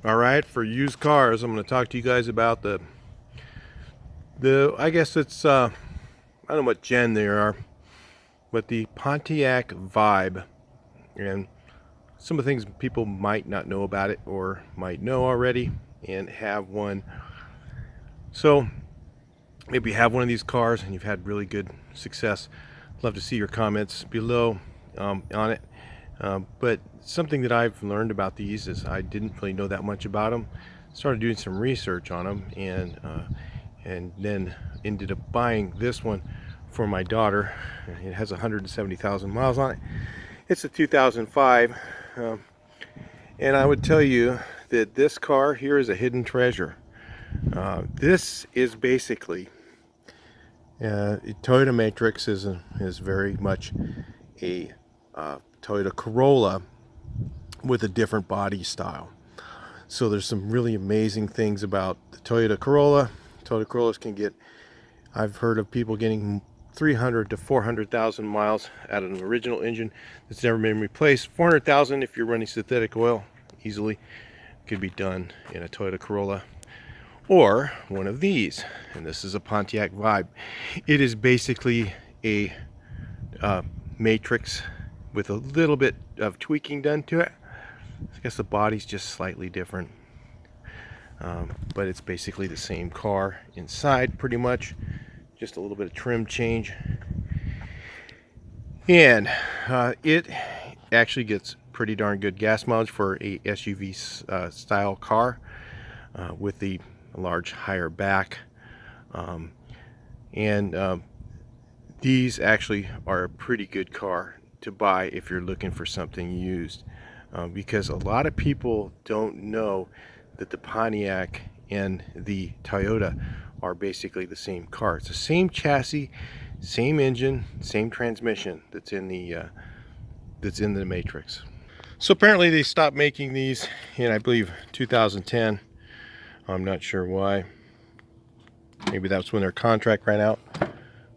All right, for used cars, I'm going to talk to you guys about the I guess it's I don't know what gen they are, but the Pontiac Vibe, and some of the things people might not know about it or might know already and have one. So maybe you have one of these cars and you've had really good success. Love to see your comments below on it. But something that I've learned about these is I didn't really know that much about them. Started doing some research on them, and then ended up buying this one for my daughter. It has 170,000 miles on it. It's a 2005, and I would tell you that this car here is a hidden treasure. This is basically Toyota Matrix is very much a Toyota Corolla with a different body style. So there's some really amazing things about the Toyota Corolla. Toyota Corollas can get, I've heard of people getting 300 to 400,000 miles out of an original engine that's never been replaced. 400,000 if you're running synthetic oil, easily could be done in a Toyota Corolla or one of these. And this is a Pontiac Vibe. It is basically a Matrix with a little bit of tweaking done to it. I guess the body's just slightly different, but it's basically the same car inside pretty much, just a little bit of trim change. And it actually gets pretty darn good gas mileage for a SUV style car with the large higher back, and these actually are a pretty good car to buy if you're looking for something used, because a lot of people don't know that the Pontiac and the Toyota are basically the same car. It's the same chassis, same engine, same transmission that's in the Matrix. So apparently they stopped making these in, I believe, 2010. I'm not sure why. Maybe that's when their contract ran out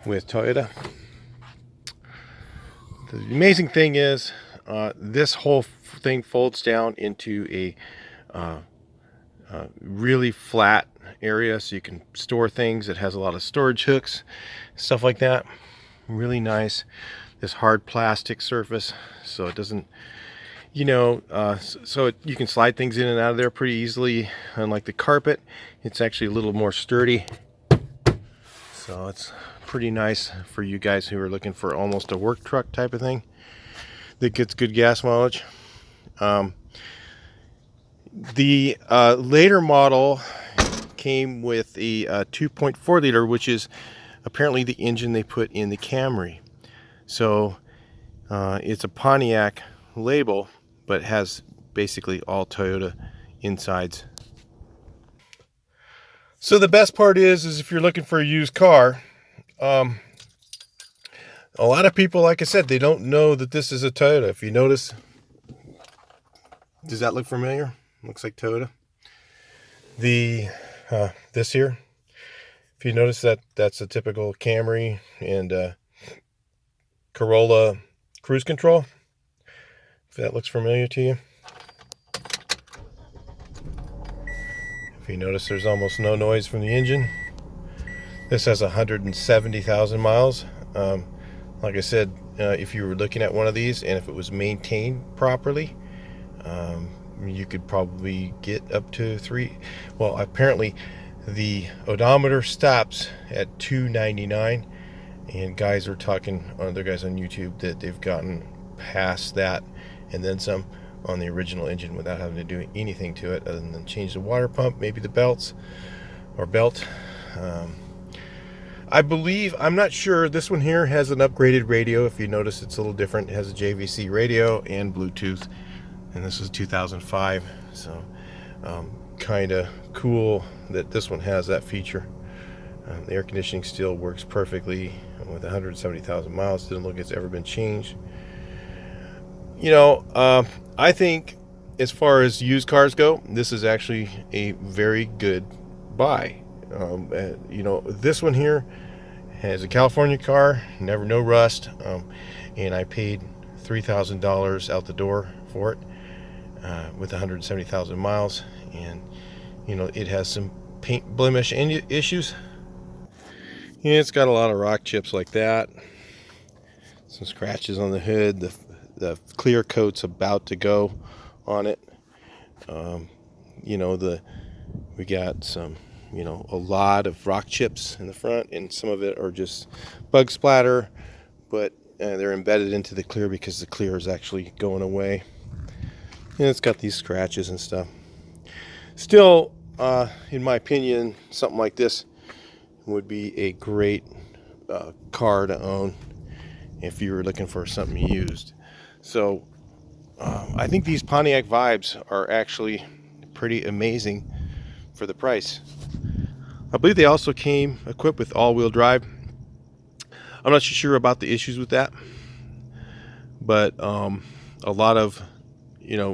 with Toyota. The amazing thing is this whole thing folds down into a really flat area, so you can store things. It has a lot of storage hooks, stuff like that. Really nice. This hard plastic surface, so it doesn't, you can slide things in and out of there pretty easily. Unlike the carpet, it's actually a little more sturdy. So it's pretty nice for you guys who are looking for almost a work truck type of thing that gets good gas mileage. The later model came with a 2.4 liter, which is apparently the engine they put in the Camry. So it's a Pontiac label, but has basically all Toyota insides. So the best part is if you're looking for a used car, a lot of people, like I said, they don't know that this is a Toyota. If you notice, does that look familiar? Looks like Toyota. This here, if you notice that's a typical Camry and Corolla cruise control. If that looks familiar to you. If you notice, there's almost no noise from the engine. This has 170,000 miles. Like I said, if you were looking at one of these and if it was maintained properly, you could probably get up to well, apparently the odometer stops at 299, and guys are talking, other guys on YouTube, that they've gotten past that and then some on the original engine without having to do anything to it other than change the water pump, maybe the belts or belt. I believe, I'm not sure, this one here has an upgraded radio. If you notice, it's a little different. It has a JVC radio and Bluetooth, and this is 2005, so kind of cool that this one has that feature. The air conditioning still works perfectly with 170,000 miles. Doesn't look like it's ever been changed. I think as far as used cars go, this is actually a very good buy. This one here has a California car, no rust, and I paid $3,000 out the door for it. with 170,000 miles, and you know it has some paint blemish issues. Yeah, it's got a lot of rock chips like that, some scratches on the hood. The clear coat's about to go on it. You know, we got some, you know, a lot of rock chips in the front, and some of it are just bug splatter, but they're embedded into the clear because the clear is actually going away. And it's got these scratches and stuff. Still, in my opinion, something like this would be a great car to own if you were looking for something used. So I think these Pontiac Vibes are actually pretty amazing for the price. I believe they also came equipped with all-wheel drive. I'm not sure about the issues with that, but a lot of you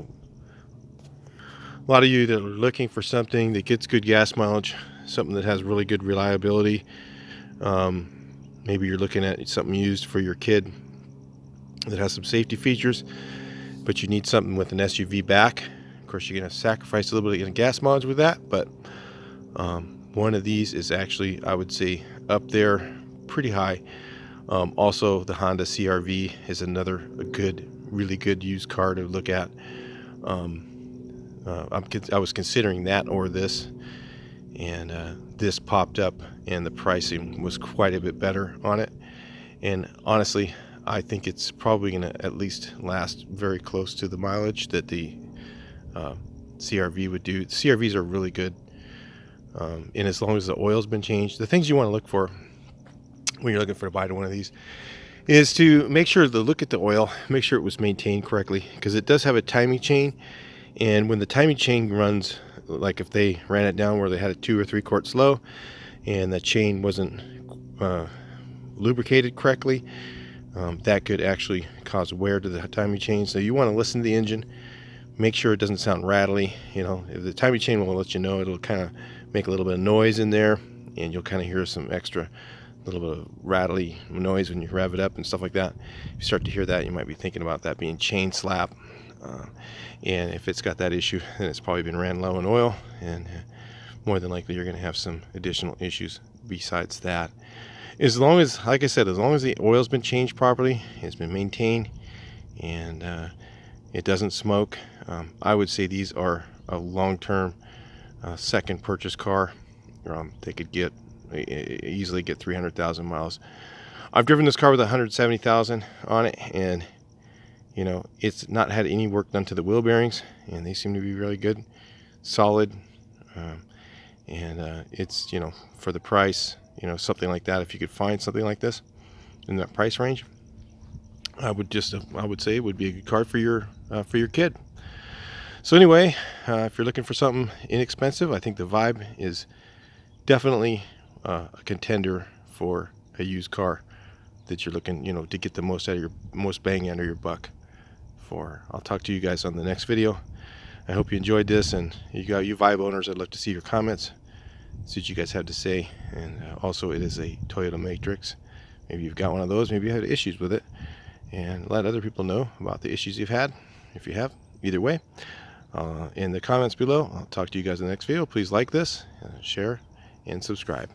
that are looking for something that gets good gas mileage, something that has really good reliability. Maybe you're looking at something used for your kid that has some safety features, but you need something with an SUV back. Of course, you're going to sacrifice a little bit of gas mileage with that, but one of these is actually, I would say, up there pretty high. Also, the Honda CR-V is another really good used car to look at. I was considering that or this, and this popped up, and the pricing was quite a bit better on it. And honestly, I think it's probably going to at least last very close to the mileage that the CR-V would do. CR-Vs are really good, and as long as the oil's been changed. The things you want to look for when you're looking for to buy one of these is to make sure to look at the oil, make sure it was maintained correctly, because it does have a timing chain, and when the timing chain runs, like if they ran it down where they had a 2 or 3 quarts low and the chain wasn't lubricated correctly, that could actually cause wear to the timing chain. So you want to listen to the engine, make sure it doesn't sound rattly. You know, if the timing chain will let you know, it'll kind of make a little bit of noise in there, and you'll kind of hear some extra little bit of rattly noise when you rev it up and stuff like that. If you start to hear that, you might be thinking about that being chain slap, and if it's got that issue, then it's probably been ran low in oil, and more than likely you're going to have some additional issues besides that. As long as, like I said, as long as the oil's been changed properly, it's been maintained, and it doesn't smoke, I would say these are a long-term second purchase car. They could easily get 300,000 miles. I've driven this car with 170,000 on it, and you know, it's not had any work done to the wheel bearings, and they seem to be really good, solid, and it's, you know, for the price, you know, something like that, if you could find something like this in that price range, I would say it would be a good car for your kid. So anyway, if you're looking for something inexpensive, I think the Vibe is definitely a contender for a used car that you're looking, you know, to get the most bang out of your buck for. I'll talk to you guys on the next video. I hope you enjoyed this, and you Vibe owners, I'd love to see your comments, see what you guys have to say. And also, it is a Toyota Matrix. Maybe you've got one of those, maybe you had issues with it, and let other people know about the issues you've had, if you have. Either way, in the comments below. I'll talk to you guys in the next video. Please like this, share, and subscribe.